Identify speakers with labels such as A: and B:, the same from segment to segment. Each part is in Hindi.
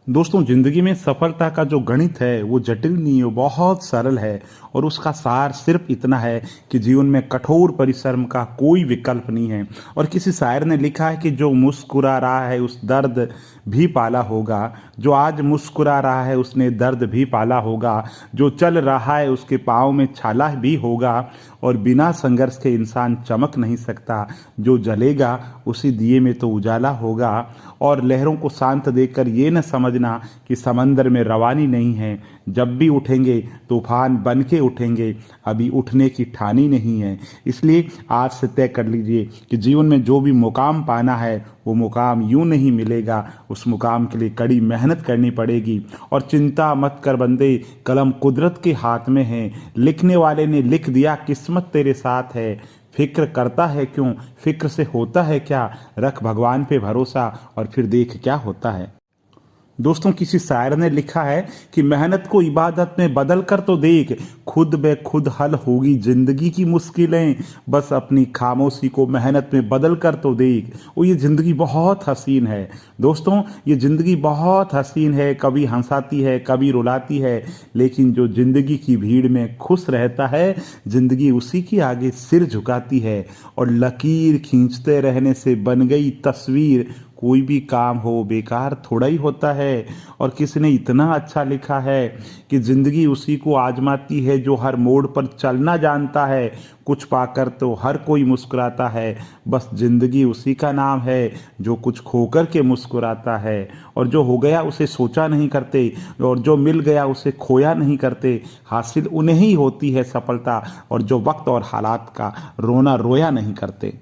A: दोस्तों, जिंदगी में सफलता का जो गणित है वो जटिल नहीं है, वो बहुत सरल है। और उसका सार सिर्फ इतना है कि जीवन में कठोर परिश्रम का कोई विकल्प नहीं है। और किसी शायर ने लिखा है कि जो मुस्कुरा रहा है उस दर्द भी पाला होगा। जो आज मुस्कुरा रहा है उसने दर्द भी पाला होगा। जो चल रहा है उसके पाँव में छाला भी होगा। और बिना संघर्ष के इंसान चमक नहीं सकता। जो जलेगा उसी दिए में तो उजाला होगा। और लहरों को शांत देखकर ये न समझना कि समंदर में रवानी नहीं है। जब भी उठेंगे तूफान बन के उठेंगे, अभी उठने की ठानी नहीं है। इसलिए आज से तय कर लीजिए कि जीवन में जो भी मुकाम पाना है वो मुकाम यूं नहीं मिलेगा। उस मुकाम के लिए कड़ी मेहनत करनी पड़ेगी। और चिंता मत कर बंदे, कलम कुदरत के हाथ में है। लिखने वाले ने लिख दिया, किस्मत तेरे साथ है। फिक्र करता है क्यों, फिक्र से होता है क्या। रख भगवान पे भरोसा और फिर देख क्या होता है। दोस्तों, किसी शायर ने लिखा है कि मेहनत को इबादत में बदल कर तो देख, खुद ब खुद हल होगी जिंदगी की मुश्किलें। बस अपनी खामोशी को मेहनत में बदल कर तो देख। और ये जिंदगी बहुत हसीन है। दोस्तों, ये जिंदगी बहुत हसीन है, कभी हंसाती है कभी रुलाती है। लेकिन जो जिंदगी की भीड़ में खुश रहता है, जिंदगी उसी के आगे सिर झुकाती है। और लकीर खींचते रहने से बन गई तस्वीर, कोई भी काम हो बेकार थोड़ा ही होता है। और किसी ने इतना अच्छा लिखा है कि जिंदगी उसी को आजमाती है जो हर मोड़ पर चलना जानता है। कुछ पाकर तो हर कोई मुस्कुराता है, बस जिंदगी उसी का नाम है जो कुछ खोकर के मुस्कुराता है। और जो हो गया उसे सोचा नहीं करते, और जो मिल गया उसे खोया नहीं करते। हासिल उन्हें ही होती है सफलता, और जो वक्त और हालात का रोना रोया नहीं करते।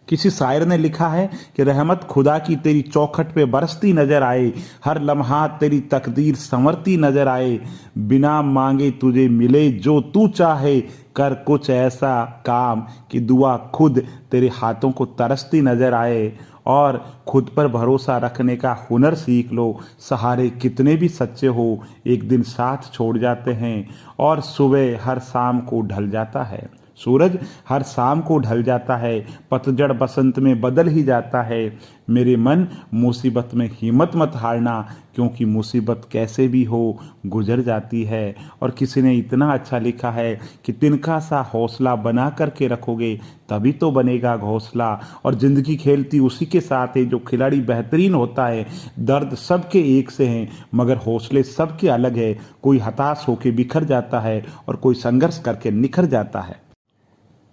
A: किसी शायर ने लिखा है कि रहमत खुदा की तेरी चौखट पे बरसती नजर आए। हर लम्हा तेरी तकदीर संवरती नजर आए। बिना मांगे तुझे मिले जो तू चाहे, कर कुछ ऐसा काम कि दुआ खुद तेरे हाथों को तरसती नजर आए। और खुद पर भरोसा रखने का हुनर सीख लो। सहारे कितने भी सच्चे हो, एक दिन साथ छोड़ जाते हैं। और सुबह हर शाम को ढल जाता है, सूरज हर शाम को ढल जाता है। पतझड़ बसंत में बदल ही जाता है। मेरे मन, मुसीबत में हिम्मत मत हारना, क्योंकि मुसीबत कैसे भी हो गुजर जाती है। और किसी ने इतना अच्छा लिखा है कि तिनका सा हौसला बना करके रखोगे तभी तो बनेगा घोंसला। और जिंदगी खेलती उसी के साथ है जो खिलाड़ी बेहतरीन होता है। दर्द सबके एक से हैं मगर हौसले सबके अलग है। कोई हताश होके बिखर जाता है और कोई संघर्ष करके निखर जाता है।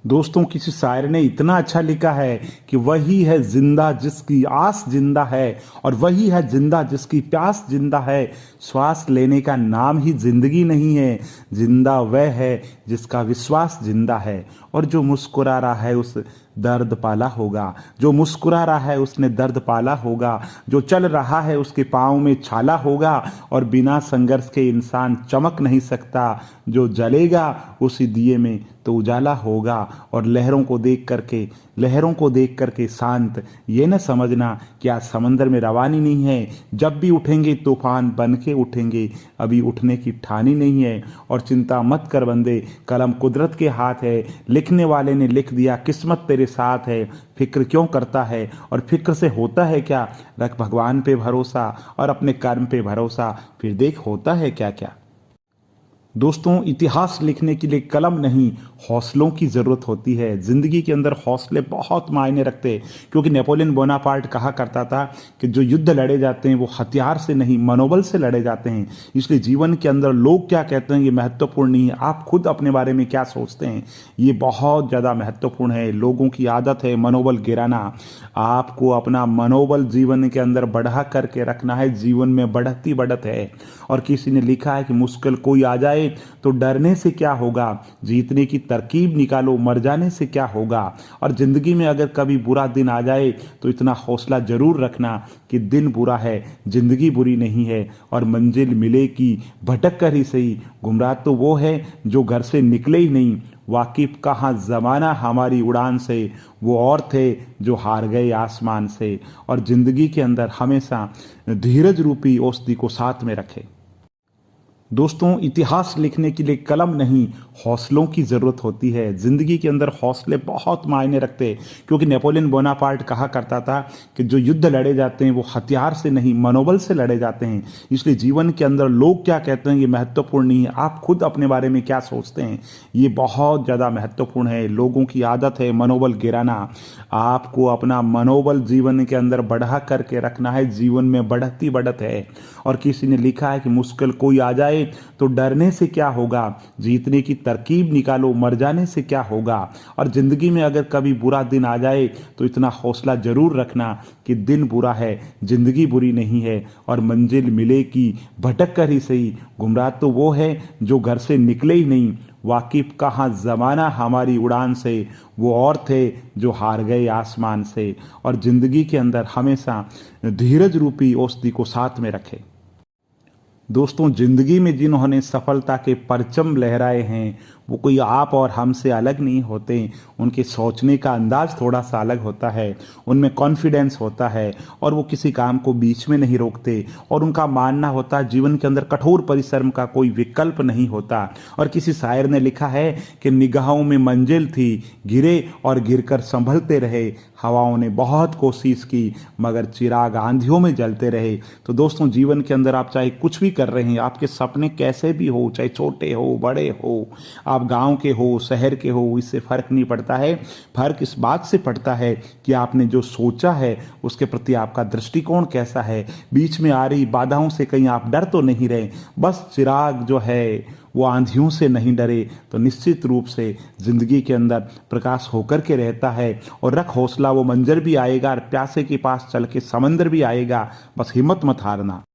A: दोस्तों, किसी शायर ने इतना अच्छा लिखा है कि वही है जिंदा जिसकी आस जिंदा है, और वही है जिंदा जिसकी प्यास जिंदा है। श्वास लेने का नाम ही जिंदगी नहीं है, जिंदा वह है जिसका विश्वास जिंदा है। और जो मुस्कुरा रहा है उस दर्द पाला होगा। जो मुस्कुरा रहा है उसने दर्द पाला होगा। जो चल रहा है उसके पाँव में छाला होगा। और बिना संघर्ष के इंसान चमक नहीं सकता। जो जलेगा उसी दिए में तो उजाला होगा। और लहरों को देख करके शांत ये न समझना कि आज समंदर में रवानी नहीं है। जब भी उठेंगे तूफान बन के उठेंगे, अभी उठने की ठानी नहीं है। और चिंता मत कर बंदे, कलम कुदरत के हाथ है। लिखने वाले ने लिख दिया, किस्मत तेरे साथ है। फिक्र क्यों करता है और फिक्र से होता है क्या। रख भगवान पे भरोसा और अपने कर्म पे भरोसा, फिर देख होता है क्या क्या। दोस्तों, इतिहास लिखने के लिए कलम नहीं, हौसलों की ज़रूरत होती है। ज़िंदगी के अंदर हौसले बहुत मायने रखते हैं, क्योंकि नेपोलियन बोनापार्ट कहा करता था कि जो युद्ध लड़े जाते हैं वो हथियार से नहीं मनोबल से लड़े जाते हैं। इसलिए जीवन के अंदर लोग क्या कहते हैं ये महत्वपूर्ण नहीं है, आप खुद अपने बारे में क्या सोचते हैं ये बहुत ज़्यादा महत्वपूर्ण है। लोगों की आदत है मनोबल गिराना। आपको अपना मनोबल जीवन के अंदर बढ़ा करके रखना है, जीवन में बढ़ती बढ़त है। और किसी ने लिखा है कि मुश्किल कोई आ जाए तो डरने से क्या होगा, जीतने की तरकीब निकालो, मर जाने से क्या होगा। और जिंदगी में अगर कभी बुरा दिन आ जाए तो इतना हौसला जरूर रखना कि दिन बुरा है, जिंदगी बुरी नहीं है। और मंजिल मिलेगी भटक कर ही सही, गुमराह तो वो है जो घर से निकले ही नहीं। वाकिफ कहाँ जमाना हमारी उड़ान से, वो और थे जो हार गए आसमान से। और जिंदगी के अंदर हमेशा धीरज रूपी औषधि को साथ में रखें। दोस्तों, इतिहास लिखने के लिए कलम नहीं, हौसलों की ज़रूरत होती है। ज़िंदगी के अंदर हौसले बहुत मायने रखते हैं, क्योंकि नेपोलियन बोनापार्ट कहा करता था कि जो युद्ध लड़े जाते हैं वो हथियार से नहीं, मनोबल से लड़े जाते हैं। इसलिए जीवन के अंदर लोग क्या कहते हैं ये महत्वपूर्ण नहीं है, आप खुद अपने बारे में क्या सोचते हैं ये बहुत ज़्यादा महत्वपूर्ण है। लोगों की आदत है मनोबल गिराना। आपको अपना मनोबल जीवन के अंदर बढ़ा करके रखना है। जीवन में बढ़त ही बढ़त है। और किसी ने लिखा है कि मुश्किल कोई आ जाए तो डरने से क्या होगा, जीतने की तरकीब निकालो, मर जाने से क्या होगा। और जिंदगी में अगर कभी बुरा दिन आ जाए तो इतना हौसला जरूर रखना कि दिन बुरा है, जिंदगी बुरी नहीं है और मंजिल मिलेगी भटक कर ही सही। गुमराह तो वो है जो घर से निकले ही नहीं, वाकिफ कहाँ जमाना हमारी उड़ान से, वो और थे जो हार गए आसमान से। और जिंदगी के अंदर हमेशा धीरज रूपी औषधि को साथ में रखें। दोस्तों, जिंदगी में जिन्होंने सफलता के परचम लहराए हैं वो कोई आप और हमसे अलग नहीं होते। उनके सोचने का अंदाज थोड़ा सा अलग होता है, उनमें कॉन्फिडेंस होता है और वो किसी काम को बीच में नहीं रोकते। और उनका मानना होता है जीवन के अंदर कठोर परिश्रम का कोई विकल्प नहीं होता। और किसी शायर ने लिखा है कि निगाहों में मंजिल थी, गिरे और गिरकर संभलते रहे। हवाओं ने बहुत कोशिश की मगर चिराग आंधियों में जलते रहे। तो दोस्तों, जीवन के अंदर आप चाहे कुछ भी कर रहे हैं, आपके सपने कैसे भी हो, चाहे छोटे हो बड़े हो, आप गांव के हो शहर के हो, इससे फर्क नहीं पड़ता है। फर्क इस बात से पड़ता है कि आपने जो सोचा है उसके प्रति आपका दृष्टिकोण कैसा है। बीच में आ रही बाधाओं से कहीं आप डर तो नहीं रहे। बस चिराग जो है वो आंधियों से नहीं डरे तो निश्चित रूप से जिंदगी के अंदर प्रकाश होकर के रहता है। और रख हौसला, वो मंजर भी आएगा और प्यासे के पास चल के समंदर भी आएगा। बस हिम्मत मत हारना।